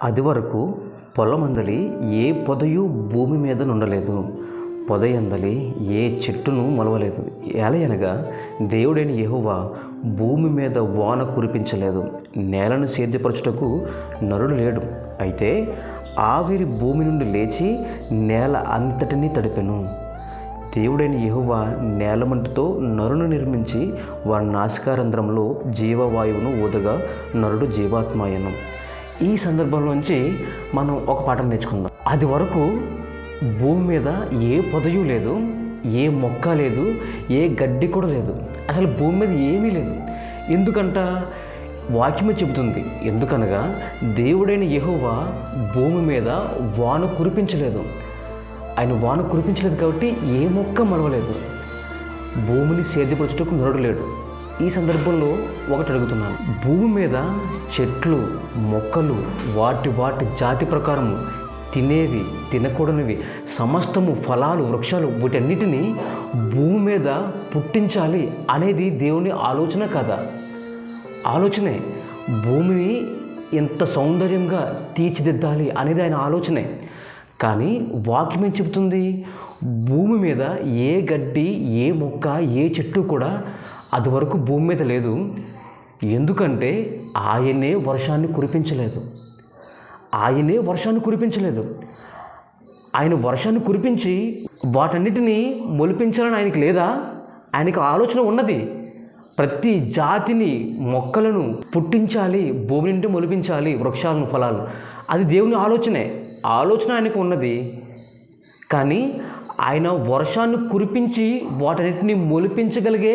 అది వరకు పొలమందలి ఏ పొదయు భూమి మీద నుండలేదు, పొదయందలి ఏ చెట్టును మొలవలేదు. ఎలయనగా దేవుడైన యెహోవా భూమి మీద వాన కురిపించలేదు, నేలను సేద్యపరచుటకు నరుడు లేడు. అయితే ఆవిరి భూమి నుండి లేచి నేల అంతటినీ తడిపెను. దేవుడైన యెహోవా నేలమంటితో నరును నిర్మించి వారి నాసికారంధ్రంలో జీవవాయువును ఊదగా నరుడు జీవాత్మాయను. ఈ సందర్భంలోంచి మనం ఒక పాఠం నేర్చుకుందాం. అది వరకు భూమి మీద ఏ పొదయు లేదు, ఏ మొక్క లేదు, ఏ గడ్డి కూడా లేదు. అసలు భూమి మీద ఏమీ లేదు. ఎందుకంట? వాక్యమే చెబుతుంది. ఎందుకనగా దేవుడైన యెహోవా భూమి మీద వాన కురిపించలేదు. ఆయన వాన కురిపించలేదు కాబట్టి ఏ మొక్క మొలవలేదు. భూమిని సేద్యపరచుటకు నరుడు లేడు. ఈ సందర్భంలో ఒకటి అడుగుతున్నాను, భూమి మీద చెట్లు మొక్కలు వాటి జాతి ప్రకారము తినేవి తినకూడనివి సమస్తము ఫలాలు వృక్షాలు వీటన్నిటినీ భూమి మీద పుట్టించాలి అనేది దేవుని ఆలోచన కదా. ఆలోచనే. భూమిని ఎంత సౌందర్యంగా తీర్చిదిద్దాలి అనేది ఆయన ఆలోచనే. కానీ వాక్యం ఏం చెబుతుంది? భూమి మీద ఏ గడ్డి ఏ మొక్క ఏ చెట్టు కూడా అది వరకు భూమి మీద లేదు. ఎందుకంటే ఆయనే వర్షాన్ని కురిపించలేదు. ఆయన వర్షాన్ని కురిపించి వాటన్నిటినీ మొలిపించాలని ఆయనకి లేదా? ఆయనకు ఆలోచన ఉన్నది. ప్రతి జాతిని మొక్కలను పుట్టించాలి, భూమి నుండి మొలిపించాలి వృక్షాలను ఫలాలు. అది దేవుని ఆలోచన ఆయనకు ఉన్నది. కానీ ఆయన వర్షాన్ని కురిపించి వాటన్నిటిని మొలిపించగలిగే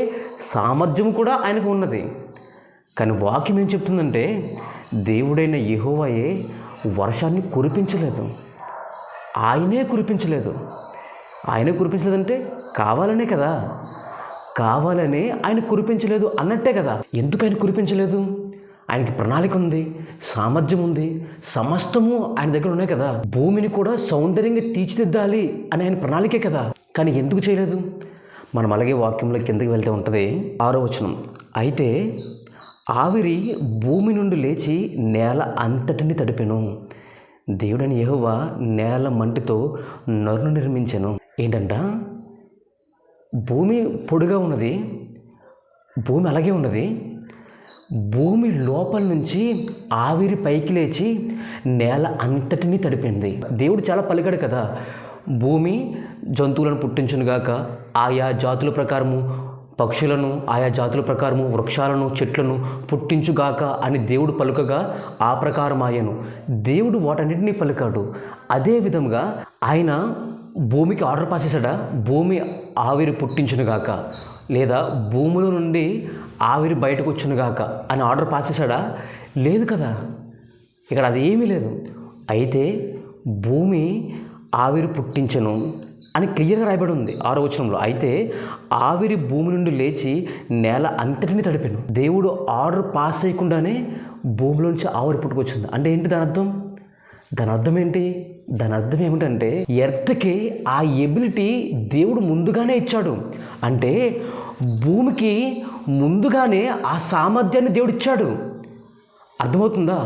సామర్థ్యం కూడా ఆయనకు ఉన్నది. కానీ వాక్యం ఏం చెప్తుందంటే దేవుడైన యెహోవాయే వర్షాన్ని కురిపించలేదు. ఆయనే కురిపించలేదంటే కావాలనే కదా. కావాలనే ఆయన కురిపించలేదు అన్నట్టే కదా. ఎందుకు ఆయన కురిపించలేదు? ఆయనకి ప్రణాళిక ఉంది, సామర్థ్యం ఉంది, సమస్తము ఆయన దగ్గర ఉన్నాయి కదా. భూమిని కూడా సౌందర్యంగా తీర్చిదిద్దాలి అని ఆయన ప్రణాళికే కదా. కానీ ఎందుకు చేయలేదు? మనం అలాగే వాక్యంలో కిందకి వెళ్తే ఉంటుంది 6వ వచనం. అయితే ఆవిరి భూమి నుండి లేచి నేల అంతటిని తడిపెను. దేవుడని యెహోవా నేల మంటితో నరును నిర్మించెను. ఏంటంట? భూమి పొడిగా ఉన్నది, భూమి అలాగే ఉన్నది. భూమి లోపల నుంచి ఆవిరి పైకి లేచి నేల అంతటినీ తడిపింది. దేవుడు చాలా పలికాడు కదా. భూమి జంతువులను పుట్టించునుగాక, ఆయా జాతుల ప్రకారము పక్షులను, ఆయా జాతుల ప్రకారము వృక్షాలను చెట్లను పుట్టించుగాక అని దేవుడు పలుకగా ఆ ప్రకారం ఆయను. దేవుడు వాటన్నిటినీ పలికాడు. అదే విధంగా ఆయన భూమికి ఆర్డర్ పాస్ చేశాడా? భూమి ఆవిరి పుట్టించునుగాక, లేదా భూమిలో నుండి ఆవిరి బయటకు వచ్చునుగాక అని ఆర్డర్ పాస్ చేశాడా? లేదు కదా. ఇక్కడ అది ఏమీ లేదు. అయితే భూమి ఆవిరి పుట్టించను అని క్లియర్గా రాయబడి ఉంది 6వ వచనంలో. అయితే ఆవిరి భూమి నుండి లేచి నేల అంతటిని తడిపాను. దేవుడు ఆర్డర్ పాస్ చేయకుండానే భూమిలోంచి ఆవిరి పుట్టుకొచ్చింది. అంటే ఏంటి దాని అర్థం? దాని అర్థం ఏమిటంటే ఎర్త్కి ఆ ఎబిలిటీ దేవుడు ముందుగానే ఇచ్చాడు. అంటే భూమికి ముందుగానే ఆ సామర్థ్యాన్ని దేవుడు ఇచ్చాడు. అర్థమవుతుందా?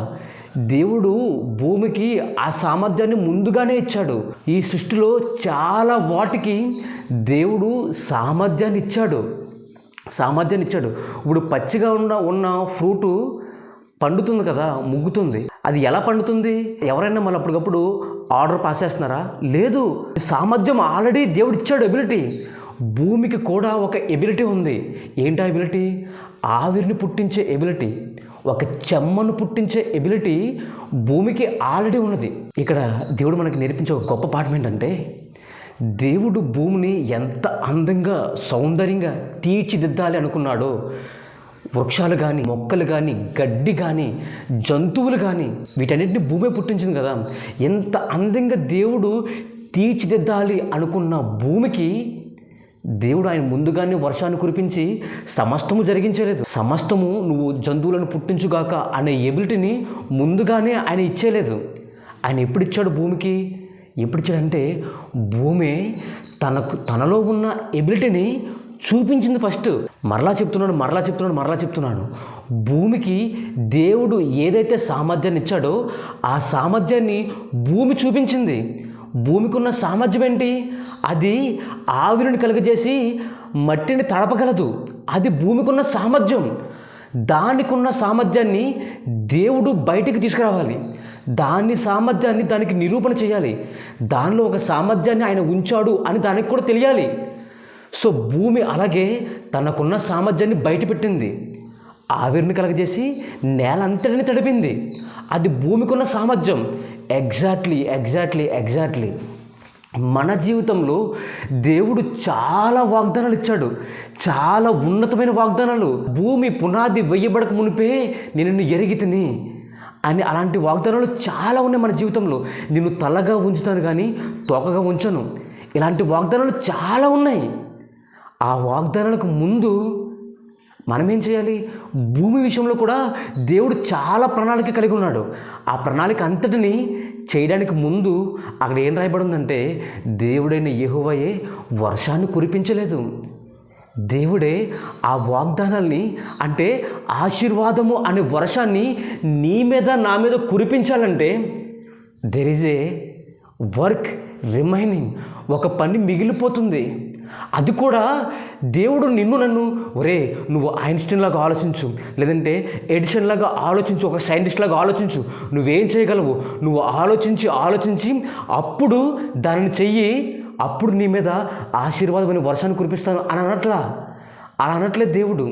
దేవుడు భూమికి ఆ సామర్థ్యాన్ని ముందుగానే ఇచ్చాడు. ఈ సృష్టిలో చాలా వాటికి దేవుడు సామర్థ్యాన్ని ఇచ్చాడు. ఇప్పుడు పచ్చిగా ఉన్న ఫ్రూటు పండుతుంది కదా, ముగ్గుతుంది. అది ఎలా పండుతుంది? ఎవరైనా మళ్ళీ అప్పటికప్పుడు ఆర్డర్ పాస్ చేస్తున్నారా? లేదు. సామర్థ్యం ఆల్రెడీ దేవుడు ఇచ్చాడు. ఎబిలిటీ. భూమికి కూడా ఒక ఎబిలిటీ ఉంది. ఏంటా ఎబిలిటీ? ఆవిరిని పుట్టించే ఎబిలిటీ, ఒక చెమ్మను పుట్టించే ఎబిలిటీ భూమికి ఆల్రెడీ ఉన్నది. ఇక్కడ దేవుడు మనకి నేర్పించే ఒక గొప్ప పాఠం ఏంటంటే దేవుడు భూమిని ఎంత అందంగా సౌందర్యంగా తీర్చిదిద్దాలి అనుకున్నాడో, వృక్షాలు కానీ మొక్కలు కానీ గడ్డి కానీ జంతువులు కానీ వీటన్నిటిని భూమి పుట్టించింది కదా. ఎంత అందంగా దేవుడు తీర్చిదిద్దాలి అనుకున్న భూమికి దేవుడు ఆయన ముందుగానే వర్షాన్ని కురిపించి సమస్తము జరిగించలేదు. సమస్తము నువ్వు జంతువులను పుట్టించుగాక అనే ఎబిలిటీని ముందుగానే ఆయన ఇచ్చేయలేదు. ఆయన ఎప్పుడు ఇచ్చాడు భూమికి? ఎప్పుడు ఇచ్చాడంటే భూమి తనలో ఉన్న ఎబిలిటీని చూపించింది ఫస్ట్. మరలా చెప్తున్నాను, భూమికి దేవుడు ఏదైతే సామర్థ్యాన్ని ఇచ్చాడో ఆ సామర్థ్యాన్ని భూమి చూపించింది. భూమికి ఉన్న సామర్థ్యం ఏంటి? అది ఆవిరిని కలుగజేసి మట్టిని తడపగలదు. అది భూమికి ఉన్న సామర్థ్యం. దానికి ఉన్న సామర్థ్యాన్ని దేవుడు బయటికి తీసుకురావాలి. దానికి నిరూపణ చేయాలి. దానిలో ఒక సామర్థ్యాన్ని ఆయన ఉంచాడు అని దానికి కూడా తెలియాలి. సో భూమి అలాగే తనకున్న సామర్థ్యాన్ని బయటపెట్టింది. ఆవిరిని కలగజేసి నేల అంతటిని తడిపింది. అది భూమికి ఉన్న సామర్థ్యం. ఎగ్జాక్ట్లీ మన జీవితంలో దేవుడు చాలా వాగ్దానాలు ఇచ్చాడు, చాలా ఉన్నతమైన వాగ్దానాలు. భూమి పునాది వేయబడక మునిపే నేను నిన్ను ఎరిగితిని అని అలాంటి వాగ్దానాలు చాలా ఉన్నాయి మన జీవితంలో. నిన్ను తలగా ఉంచుతాను కానీ తోకగా ఉంచను. ఇలాంటి వాగ్దానాలు చాలా ఉన్నాయి. ఆ వాగ్దానాలకు ముందు మనం ఏం చేయాలి? భూమి విషయంలో కూడా దేవుడు చాలా ప్రణాళిక కలిగి ఉన్నాడు. ఆ ప్రణాళిక అంతటిని చేయడానికి ముందు అక్కడ ఏం రాయబడిందంటే, దేవుడైన యెహోవాయే వర్షాన్ని కురిపించలేదు. దేవుడే ఆ వాగ్దానాల్ని, అంటే ఆశీర్వాదము అనే వర్షాన్ని నీ మీద నా మీద కురిపించాలంటే there is a work remaining. ఒక పని మిగిలిపోతుంది. అది కూడా దేవుడు నన్ను ఒరే నువ్వు ఐన్స్టీన్ లాగా ఆలోచించు, లేదంటే ఎడిసన్ లాగా ఆలోచించు, ఒక సైంటిస్ట్ లాగా ఆలోచించు, నువ్వేం చేయగలవు, నువ్వు ఆలోచించి అప్పుడు దానిని చెయ్యి, అప్పుడు నీ మీద ఆశీర్వాదమైన వర్షాన్ని కురిపిస్తాను అని అలా అనట్లేదు దేవుడు.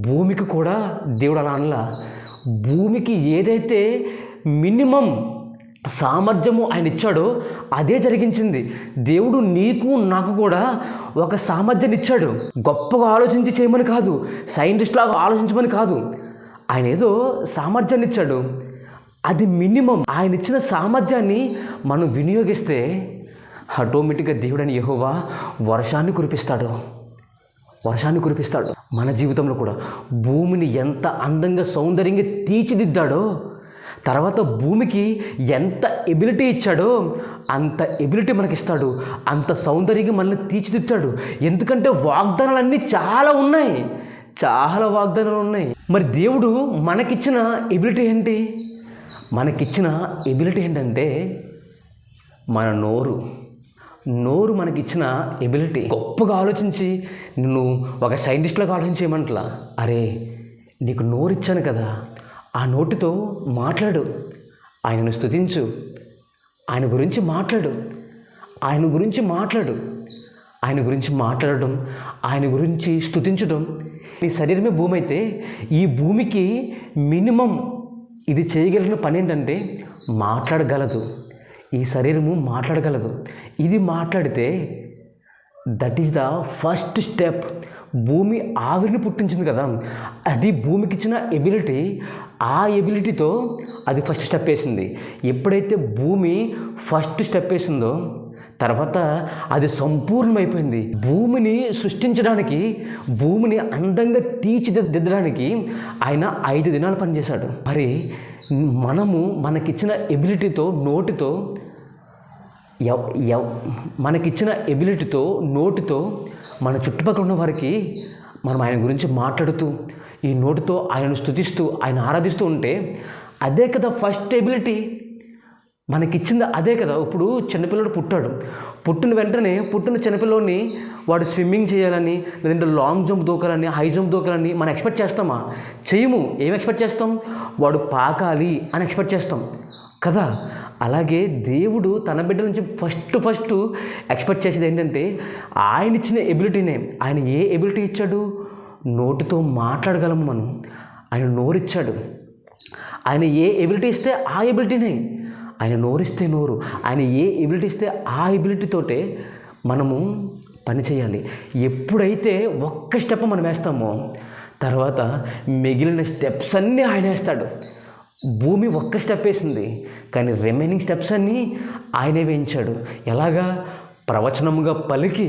భూమికి కూడా దేవుడు అలా అనలా. భూమికి ఏదైతే మినిమం సామర్థ్యము ఆయన ఇచ్చాడో అదే జరిగించింది. దేవుడు నీకు నాకు కూడా ఒక సామర్థ్యాన్ని ఇచ్చాడు. గొప్పగా ఆలోచించి చేయమని కాదు, సైంటిస్ట్ లాగా ఆలోచించమని కాదు. ఆయన ఏదో సామర్థ్యాన్ని ఇచ్చాడు, అది మినిమం. ఆయన ఇచ్చిన సామర్థ్యాన్ని మనం వినియోగిస్తే ఆటోమేటిక్గా దేవుడని యెహోవా వర్షాన్ని కురిపిస్తాడు. మన జీవితంలో కూడా భూమిని ఎంత అందంగా సౌందర్యంగా తీర్చిదిద్దాడో, తర్వాత భూమికి ఎంత ఎబిలిటీ ఇచ్చాడో అంత ఎబిలిటీ మనకిస్తాడు, అంత సౌందర్యంగా మనల్ని తీర్చిదిద్దాడు. ఎందుకంటే వాగ్దానాలన్నీ చాలా వాగ్దానాలు ఉన్నాయి. మరి దేవుడు మనకిచ్చిన ఎబిలిటీ ఏంటి? మనకిచ్చిన ఎబిలిటీ ఏంటంటే మన నోరు మనకిచ్చిన ఎబిలిటీ. గొప్పగా ఆలోచించి నువ్వు ఒక సైంటిస్ట్లాగా ఆలోచించేయమంటలా. అరే నీకు నోరు ఇచ్చాను కదా, ఆ నోటితో మాట్లాడు, ఆయనను స్తుతించు, ఆయన గురించి మాట్లాడడం, ఆయన గురించి స్తుతించడం. ఈ శరీరమే భూమి అయితే ఈ భూమికి మినిమం ఇది చేయగలిగిన పని ఏంటంటే మాట్లాడగలదు. ఈ శరీరము మాట్లాడగలదు. ఇది మాట్లాడితే that is the first step. భూమి ఆవిరిని పుట్టించింది కదా, అది భూమికి ఇచ్చిన ఎబిలిటీ. ఆ ఎబిలిటీతో అది ఫస్ట్ స్టెప్ వేసింది. ఎప్పుడైతే భూమి ఫస్ట్ స్టెప్ వేసిందో తర్వాత అది సంపూర్ణమైపోయింది. భూమిని సృష్టించడానికి, భూమిని అందంగా తీర్చిదిద్దడానికి ఆయన 5 దినాలు పనిచేశాడు. మరి మనకిచ్చిన ఎబిలిటీతో, నోటితో మన చుట్టుపక్కల ఉన్న వారికి మనం ఆయన గురించి మాట్లాడుతూ, ఈ నోటితో ఆయనను స్తుతిస్తూ, ఆయన ఆరాధిస్తూ ఉంటే అదే కదా ఫస్ట్ ఎబిలిటీ మనకిచ్చింది. అదే కదా. ఇప్పుడు చిన్నపిల్లడు పుట్టిన వెంటనే చిన్నపిల్లోని వాడు స్విమ్మింగ్ చేయాలని, లేదంటే లాంగ్ జంప్ దూకాలని, హై జంప్ దూకాలని మనం ఎక్స్పెక్ట్ చేస్తామా? చేయము. ఏం ఎక్స్పెక్ట్ చేస్తాం? వాడు పాకాలి అని ఎక్స్పెక్ట్ చేస్తాం కదా. అలాగే దేవుడు తన బిడ్డ నుంచి ఫస్ట్ ఎక్స్పెక్ట్ చేసేది ఏంటంటే ఆయన ఇచ్చిన ఎబిలిటీనే. ఆయన ఏ ఎబిలిటీ ఇచ్చాడు? నోటితో మాట్లాడగలము మనం. ఆయన నోరిచ్చాడు. ఆయన ఏ ఎబిలిటీ ఇస్తే ఆ ఎబిలిటీనే. ఆయన నోరిస్తే నోరు, ఆయన ఏ ఎబిలిటీ ఇస్తే ఆ ఎబిలిటీతోటే మనము పని చేయాలి. ఎప్పుడైతే ఒక్క స్టెప్ మనం వేస్తామో తర్వాత మిగిలిన స్టెప్స్ అన్నీ ఆయన వేస్తాడు. భూమి ఒక్క స్టెప్ వేసింది, కానీ రిమైనింగ్ స్టెప్స్ అన్నీ ఆయనే వేయించాడు. ఎలాగా? ప్రవచనముగా పలికి,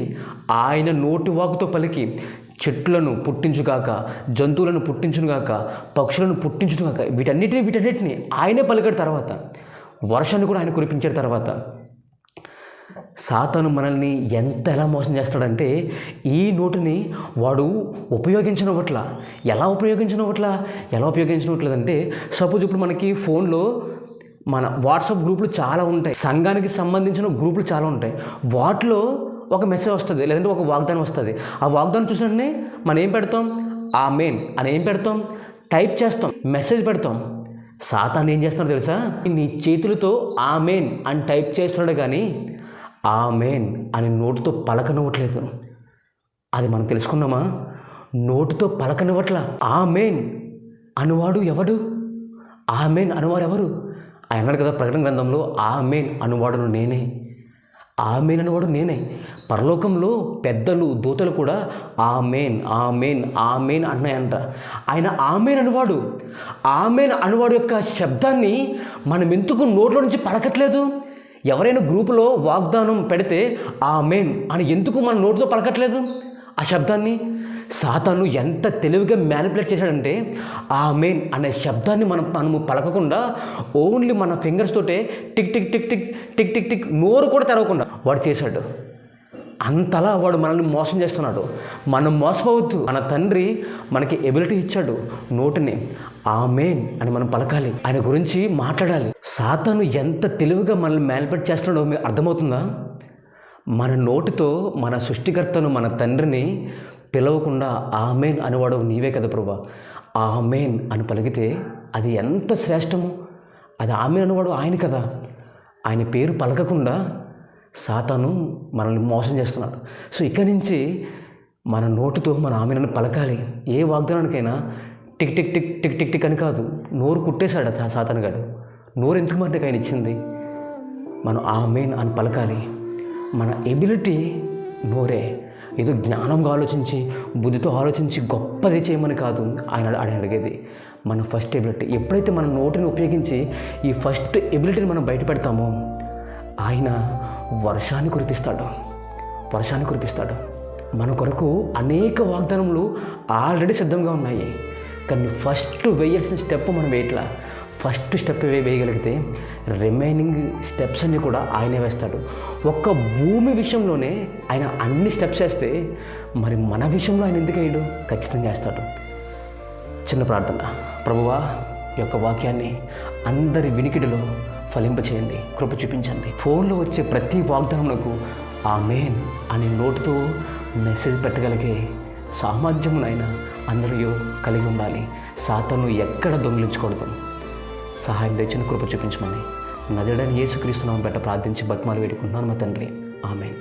ఆయన నోటి వాకుతో పలికి చెట్లను పుట్టించుగాక, జంతువులను పుట్టించునుగాక, పక్షులను పుట్టించునుగాక, వీటన్నిటిని ఆయనే పలికాడు. తర్వాత వర్షాన్ని కూడా ఆయన కురిపించాడు. తర్వాత సాతాను మనల్ని ఎలా మోసం చేస్తాడంటే ఈ నోటిని వాడు ఉపయోగించనివ్వట్లా. ఎలా ఉపయోగించనివ్వట్లేదంటే సపోజ్ ఇప్పుడు మనకి ఫోన్లో మన వాట్సాప్ గ్రూపులు చాలా ఉంటాయి, సంఘానికి సంబంధించిన గ్రూపులు చాలా ఉంటాయి. వాటిలో ఒక మెసేజ్ వస్తుంది, లేదంటే ఒక వాగ్దానం వస్తుంది. ఆ వాగ్దానం చూసినట్టే మనం ఏం పెడతాం, ఆమేన్ అని ఏం పెడతాం, టైప్ చేస్తాం, మెసేజ్ పెడతాం. సాతాను ఏం చేస్తున్నాడు తెలుసా, నీ చేతులతో ఆమేన్ అని టైప్ చేస్తున్నాడు కానీ ఆమేన్ అని నోటితో పలకనివ్వట్లేదు. అది మనం తెలుసుకున్నామా? నోటితో పలకనివ్వట్లా. ఆమేన్ అనువాడు ఎవడు? ఆమేన్ అనువాడు ఎవరు? ఆయన అన్నాడు కదా ప్రకటన గ్రంథంలో, ఆమేన్ అనువాడును నేనే. ఆమేన్ అనువాడు నేనే. పరలోకంలో పెద్దలు దూతలు కూడా ఆమేన్ ఆమేన్ ఆమేన్ అన్నాయంట. ఆయన ఆమేన్ అనువాడు. ఆమేన్ అనువాడు యొక్క శబ్దాన్ని మనం ఎందుకు నోట్లో నుంచి పలకట్లేదు? ఎవరైనా గ్రూపులో వాగ్దానం పెడితే ఆమేన్ అని ఎందుకు మన నోటితో పలకట్లేదు ఆ శబ్దాన్ని? సాతాను ఎంత తెలివిగా మ్యానిపులేట్ చేశాడంటే ఆమేన్ అనే శబ్దాన్ని మనము పలకకుండా ఓన్లీ మన ఫింగర్స్ తోటే tick tick tick tick tick tick tick నోరు కూడా తెరవకుండా వాడు చేశాడు. అంతలా వాడు మనల్ని మోసం చేస్తున్నాడు. మనం మోసపోవద్దు. మన తండ్రి మనకి ఎబిలిటీ ఇచ్చాడు, నోటిని ఆమేన్ అని మనం పలకాలి, ఆయన గురించి మాట్లాడాలి. సాతాను ఎంత తెలివిగా మనల్ని మ్యానిపులేట్ చేస్తున్నాడో మీకు అర్థమవుతుందా? మన నోటితో మన సృష్టికర్తను, మన తండ్రిని పిలవకుండా ఆమేన్ అనేవాడు నీవే కదా ప్రభువా, ఆమేన్ అని పలికితే అది ఎంత శ్రేష్టము. అది ఆమేన్ అనేవాడు ఆయన కదా. ఆయన పేరు పలకకుండా సాతాను మనల్ని మోసం చేస్తున్నాడు. సో ఇక్కడి నుంచి మన నోటితో మన ఆమేన్ పలకాలి. ఏ వాగ్దానానికైనా tick tick tick tick tick tick అని కాదు, నోరు కుట్టేశాడు సాతాను గాడు. నోరు ఎందుకు మనకి ఆయన ఇచ్చింది? మనం ఆమేన్ అని పలకాలి. మన ఎబిలిటీ నోరే. ఏదో జ్ఞానంగా ఆలోచించి బుద్ధితో ఆలోచించి గొప్పది చేయమని కాదు ఆయన అడిగేది. మన ఫస్ట్ ఎబిలిటీ. ఎప్పుడైతే మన నోటిని ఉపయోగించి ఈ ఫస్ట్ ఎబిలిటీని మనం బయట పెడతామో ఆయన వర్షాన్ని కురిపిస్తాడు. మన కొరకు అనేక వాగ్దానములు ఆల్రెడీ సిద్ధంగా ఉన్నాయి. కానీ ఫస్ట్ వేయాల్సిన స్టెప్ మనం వేయట్లా. ఫస్ట్ స్టెప్ వేయగలిగితే రిమైనింగ్ స్టెప్స్ అన్నీ కూడా ఆయనే వేస్తాడు. ఒక్క భూమి విషయంలోనే ఆయన అన్ని స్టెప్స్ వేస్తే మరి మన విషయంలో ఆయన ఎందుకు వేయడు? ఖచ్చితంగా చేస్తాడు. చిన్న ప్రార్థన. ప్రభువా, ఈ యొక్క వాక్యాన్ని అందరి వినికిడిలో ఫలింపచేయండి, కృప చూపించండి. ఫోన్లో వచ్చే ప్రతి వాగ్దానమునకు ఆమేన్ అని నోటితో మెసేజ్ పెట్టగలిగే సామర్థ్యమునైనా అందరూ కలిగి ఉండాలి. సాతాను ఎక్కడ దొంగిలించకూడదు. సహాయం తెచ్చిన కృప చూపించమని నజరేయుడైన యేసుక్రీస్తు నామమున ప్రార్థించి బతిమాలి వేడుకుంటున్నాను మా తండ్రి. ఆమేన్.